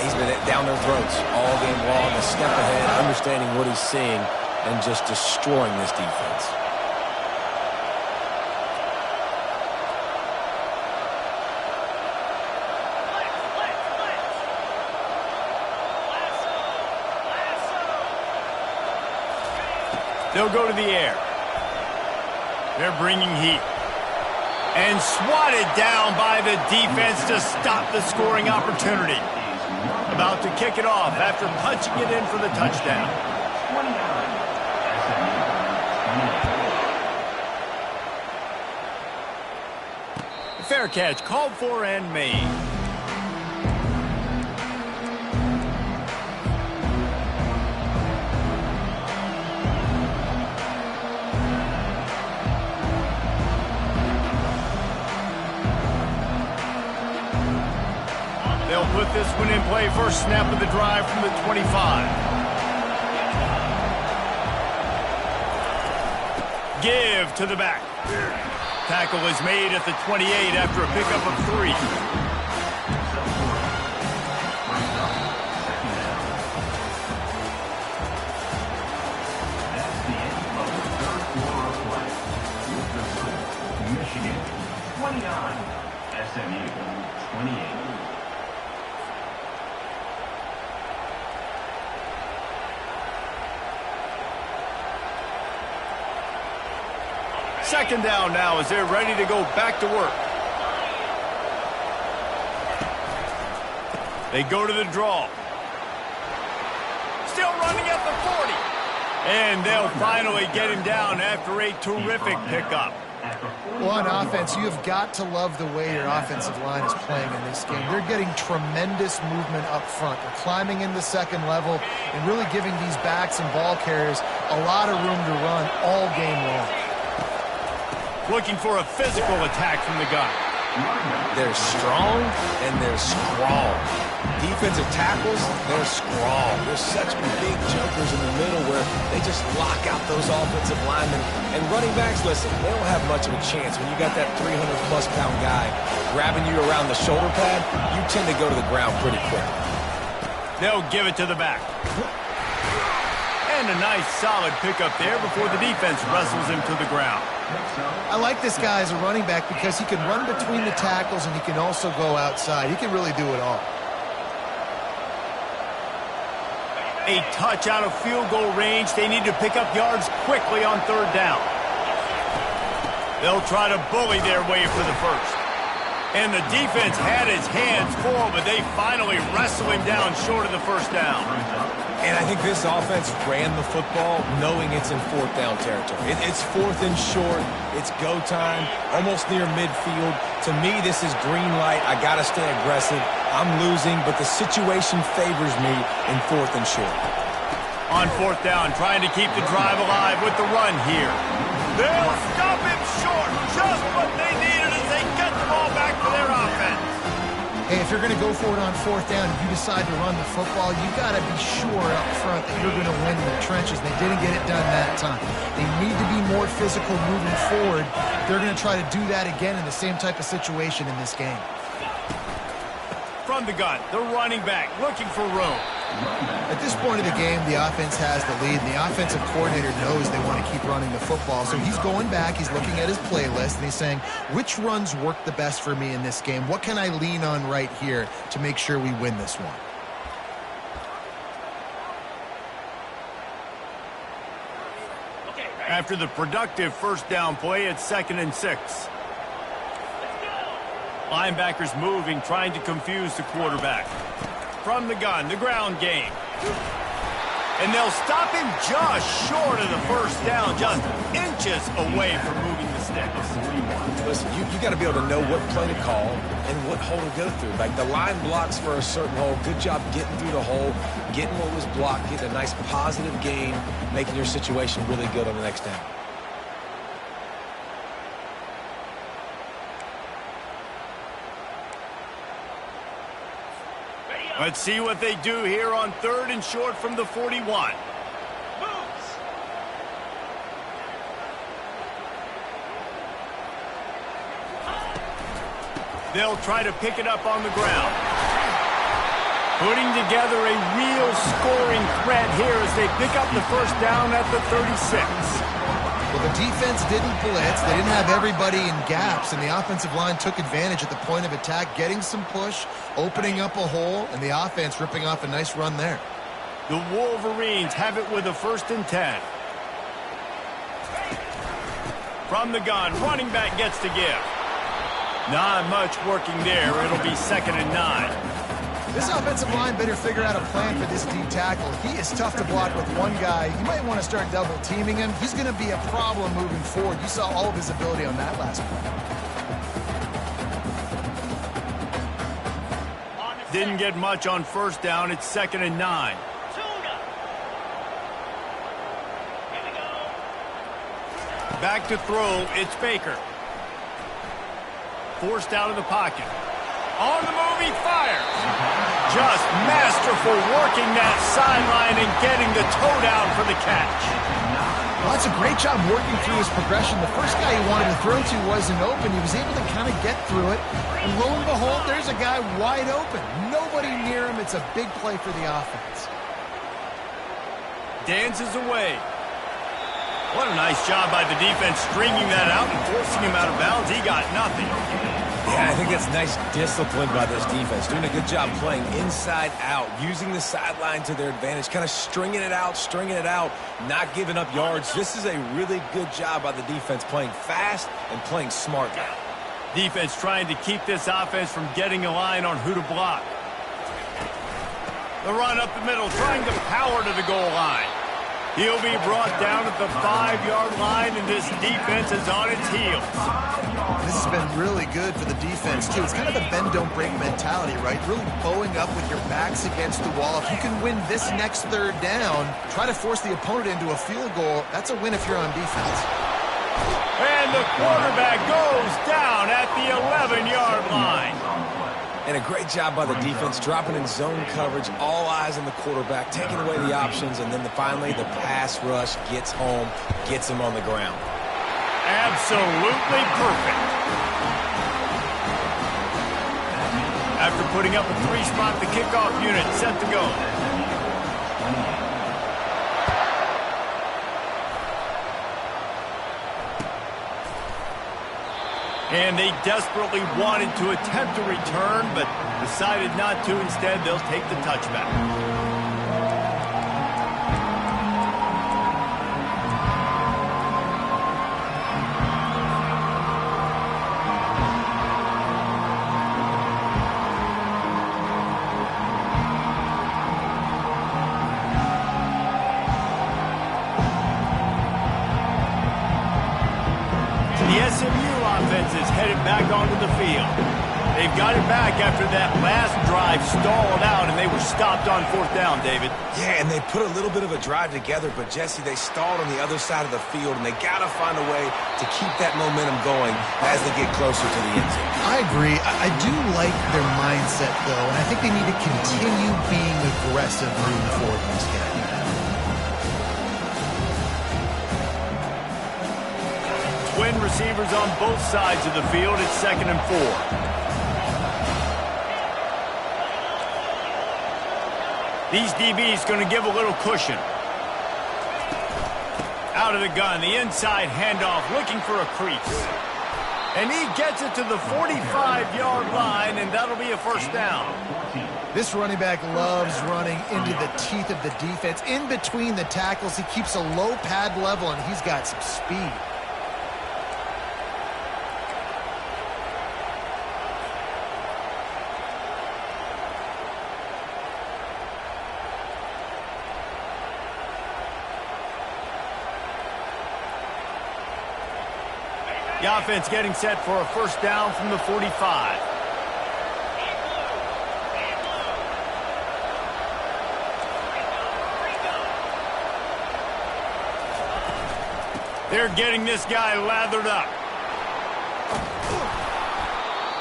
he's been down their throats all game long, a step ahead, understanding what he's seeing, and just destroying this defense. They'll go to the air. They're bringing heat. And swatted down by the defense to stop the scoring opportunity. About to kick it off after punching it in for the touchdown. Fair catch called for and made. They'll put this one in play. First snap of the drive from the 25. Give to the back. Tackle is made at the 28 after a pickup of 3. That's the end of the third quarter of play. With the score, Michigan 29, SMU 28. Second down now as they're ready to go back to work. They go to the draw. Still running at the 40. And they'll finally get him down after a terrific pickup. Well, on offense, you've got to love the way your offensive line is playing in this game. They're getting tremendous movement up front. They're climbing in the second level and really giving these backs and ball carriers a lot of room to run all game long. Looking for a physical attack from the guy. They're strong and they're scrawl. Defensive tackles, they're scrawl. They're such big jumpers in the middle where they just lock out those offensive linemen. And running backs, listen, they don't have much of a chance. When you got that 300-plus pound guy grabbing you around the shoulder pad, you tend to go to the ground pretty quick. They'll give it to the back. And a nice solid pickup there before the defense wrestles him to the ground. I like this guy as a running back because he can run between the tackles and he can also go outside. He can really do it all. A touch out of field goal range. They need to pick up yards quickly on third down. They'll try to bully their way for the first. And the defense had his hands full, but they finally wrestle him down short of the first down. And I think this offense ran the football knowing it's in fourth down territory. It's fourth and short. It's go time, almost near midfield. To me, this is green light. I got to stay aggressive. I'm losing, but the situation favors me in fourth and short. On fourth down, trying to keep the drive alive with the run here. They'll stop him short. Just what they needed as they get the ball back for their offense. Hey, if you're going to go for it on fourth down, if you decide to run the football, you got to be sure up front that you're going to win in the trenches. They didn't get it done that time. They need to be more physical moving forward. They're going to try to do that again in the same type of situation in this game. From the gun, the running back looking for room. At this point of the game, the offense has the lead, and the offensive coordinator knows they want to keep running the football. So he's going back, he's looking at his playlist, and he's saying, which runs work the best for me in this game? What can I lean on right here to make sure we win this one? After the productive first down play, it's 2nd and 6. Linebackers moving, trying to confuse the quarterback. From the gun, the ground game. And they'll stop him just short of the first down, just inches away from moving the sticks. Listen, you got to be able to know what play to call and what hole to go through. Like the line blocks for a certain hole. Good job getting through the hole, getting what was blocked, getting a nice positive gain, making your situation really good on the next down. Let's see what they do here on 3rd and short from the 41. They'll try to pick it up on the ground. Putting together a real scoring threat here as they pick up the first down at the 36. Well, the defense didn't blitz. They didn't have everybody in gaps, and the offensive line took advantage at the point of attack, getting some push, opening up a hole, and the offense ripping off a nice run there. The Wolverines have it with a 1st and 10. From the gun, running back gets to give. Not much working there. It'll be 2nd and 9. This offensive line better figure out a plan for this D tackle. He is tough to block with one guy. You might want to start double teaming him. He's going to be a problem moving forward. You saw all of his ability on that last play. Didn't get much on first down. It's 2nd and 9. Back to throw. It's Baker. Forced out of the pocket. On the move, he fires. Just masterful working that sideline and getting the toe down for the catch. Well, that's a great job working through his progression. The first guy he wanted to throw to wasn't open. He was able to kind of get through it. And lo and behold, there's a guy wide open. Nobody near him. It's a big play for the offense. Dances away. What a nice job by the defense stringing that out and forcing him out of bounds. He got nothing. Yeah, I think that's nice discipline by this defense. Doing a good job playing inside out, using the sideline to their advantage, kind of stringing it out, not giving up yards. This is a really good job by the defense, playing fast and playing smart now. Defense trying to keep this offense from getting a line on who to block. The run up the middle, trying to power to the goal line. He'll be brought down at the 5-yard line, and this defense is on its heels. This has been really good for the defense, too. It's kind of a bend-don't-break mentality, right? Really bowing up with your backs against the wall. If you can win this next 3rd down, try to force the opponent into a field goal, that's a win if you're on defense. And the quarterback goes down at the 11-yard line. And a great job by the defense, dropping in zone coverage, all eyes on the quarterback, taking away the options, and then finally the pass rush gets home, gets him on the ground. Absolutely perfect. After putting up a 3-spot, the kickoff unit set to go. And they desperately wanted to attempt a return, but decided not to. Instead, they'll take the touchback. The SMU offense is headed back onto the field. They've got it back after that last drive stalled out, and they were stopped on 4th down, David. Yeah, and they put a little bit of a drive together, but, Jesse, they stalled on the other side of the field, and they got to find a way to keep that momentum going as they get closer to the end zone. I agree. I do like their mindset, though, and I think they need to continue being aggressive moving forward in this game. Twin receivers on both sides of the field. It's 2nd and 4. These DBs going to give a little cushion. Out of the gun, the inside handoff, looking for a crease. And he gets it to the 45-yard line, and that'll be a 1st down. This running back loves running into the teeth of the defense. In between the tackles, he keeps a low pad level, and he's got some speed. The offense getting set for a 1st down from the 45. They're getting this guy lathered up.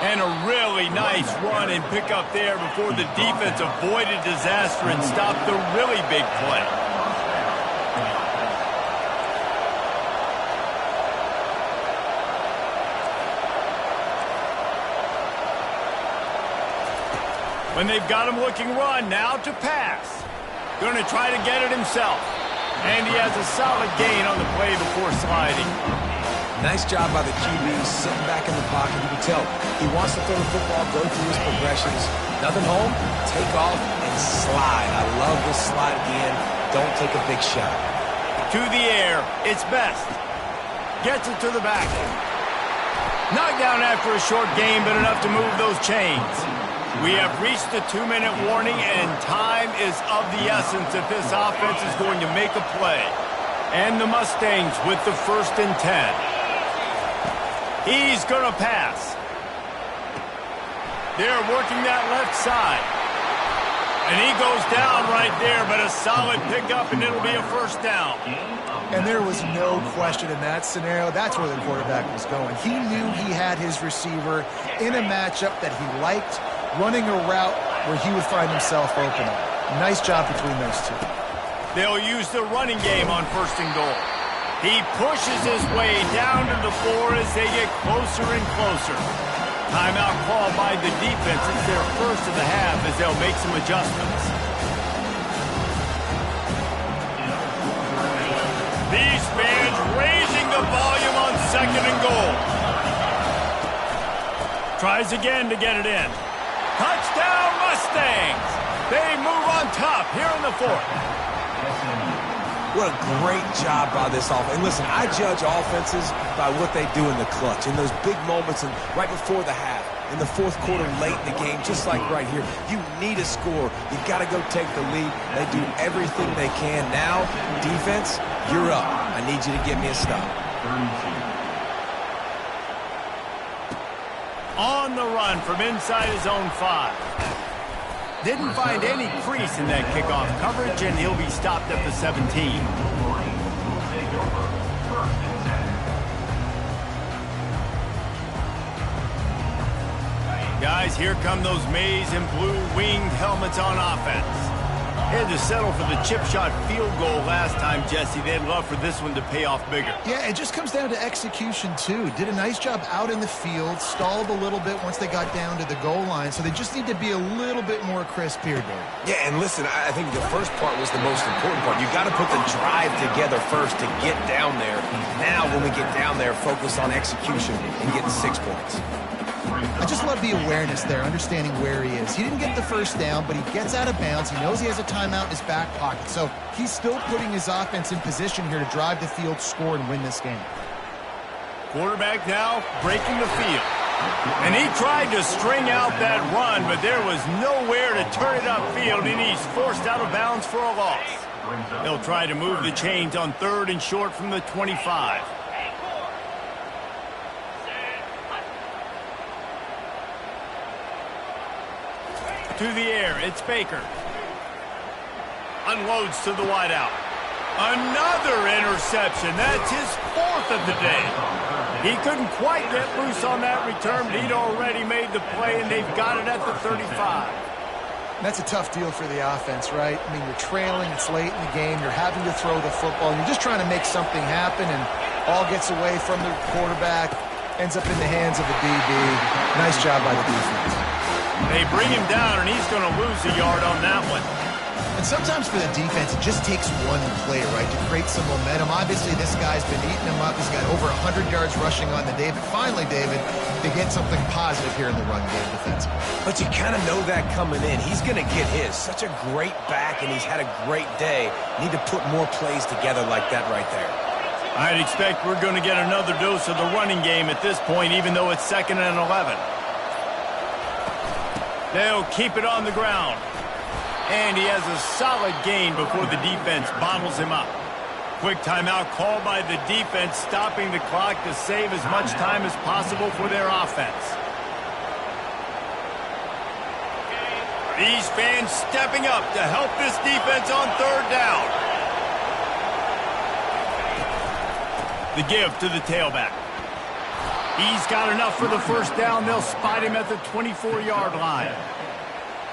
And a really nice run and pick up there before the defense avoided disaster and stopped the really big play. When they've got him looking run, now to pass. Going to try to get it himself. And he has a solid gain on the play before sliding. Nice job by the QB, sitting back in the pocket. You can tell he wants to throw the football, go through his progressions. Nothing home, take off, and slide. I love this slide at the end. Don't take a big shot. To the air, it's Best. Gets it to the back. Knocked down after a short gain, but enough to move those chains. We have reached the 2-minute warning, and time is of the essence if this offense is going to make a play. And the Mustangs with the 1st and 10. He's going to pass. They're working that left side. And he goes down right there, but a solid pickup, and it'll be a 1st down. And there was no question in that scenario. That's where the quarterback was going. He knew he had his receiver in a matchup that he liked, running a route where he would find himself open. Nice job between those two. They'll use the running game on 1st and goal. He pushes his way down to the floor as they get closer and closer. Timeout called by the defense. It's their 1st of the half as they'll make some adjustments. These fans raising the volume on 2nd and goal. Tries again to get it in. Touchdown Mustangs! They move on top here in the 4th. What a great job by this offense. And listen, I judge offenses by what they do in the clutch, in those big moments and right before the half, in the 4th quarter, late in the game, just like right here. You need a score. You've got to go take the lead. They do everything they can. Now, defense, you're up. I need you to get me a stop. On the run from inside his own 5. Didn't find any crease in that kickoff coverage, and he'll be stopped at the 17. Guys, here come those maize and blue winged helmets on offense. Had to settle for the chip shot field goal last time, Jesse. They'd love for this one to pay off bigger. Yeah, it just comes down to execution, too. Did a nice job out in the field, stalled a little bit once they got down to the goal line, so they just need to be a little bit more crisp here, Dave. Yeah, and listen, I think the first part was the most important part. You got to put the drive together first to get down there. Now, when we get down there, focus on execution and getting 6 points. I just love the awareness there, understanding where he is. He didn't get the first down, but he gets out of bounds. He knows he has a timeout in his back pocket, so he's still putting his offense in position here to drive the field, score, and win this game. Quarterback now breaking the field. And he tried to string out that run, but there was nowhere to turn it upfield, and he's forced out of bounds for a loss. They'll try to move the chains on 3rd and short from the 25. To the air, it's Baker. Unloads to the wideout. Another interception. That's his 4th of the day. He couldn't quite get loose on that return, but he'd already made the play, and they've got it at the 35. That's a tough deal for the offense, right? I mean, you're trailing, it's late in the game, you're having to throw the football, and you're just trying to make something happen, and all gets away from the quarterback, ends up in the hands of the DB. Nice job by the defense. They bring him down, and he's going to lose a yard on that one. And sometimes for the defense, it just takes one play, right, to create some momentum. Obviously, this guy's been eating him up. He's got over 100 yards rushing on the day. But finally, David, they get something positive here in the run game defensively. But you kind of know that coming in. He's going to get his. Such a great back, and he's had a great day. Need to put more plays together like that right there. I'd expect we're going to get another dose of the running game at this point, even though it's 2nd and 11. They'll keep it on the ground. And he has a solid gain before the defense bottles him up. Quick timeout called by the defense, stopping the clock to save as much time as possible for their offense. These fans stepping up to help this defense on 3rd down. The give to the tailback. He's got enough for the first down. They'll spot him at the 24-yard line.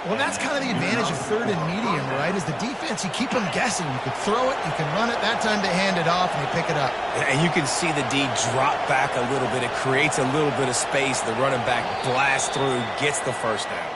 Well, that's kind of the advantage of 3rd and medium, right? Is the defense, you keep them guessing. You can throw it, you can run it. That time they hand it off, and they pick it up. And you can see the D drop back a little bit. It creates a little bit of space. The running back blasts through, gets the first down.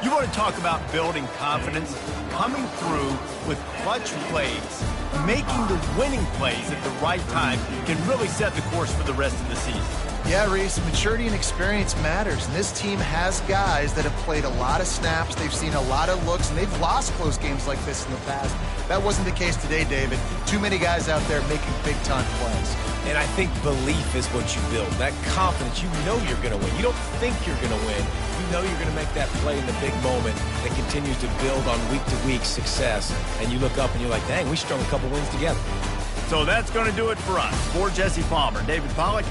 You want to talk about building confidence? Coming through with clutch plays, making the winning plays at the right time can really set the course for the rest of the season. Yeah, Reese, maturity and experience matters, and this team has guys that have played a lot of snaps, they've seen a lot of looks, and they've lost close games like this in the past. That wasn't the case today, David. Too many guys out there making big-time plays. And I think belief is what you build. That confidence, you know you're going to win. You don't think you're going to win. You know you're going to make that play in the big moment that continues to build on week-to-week success. And you look up and you're like, dang, we strung a couple wins together. So that's going to do it for us. For Jesse Palmer, David Pollack,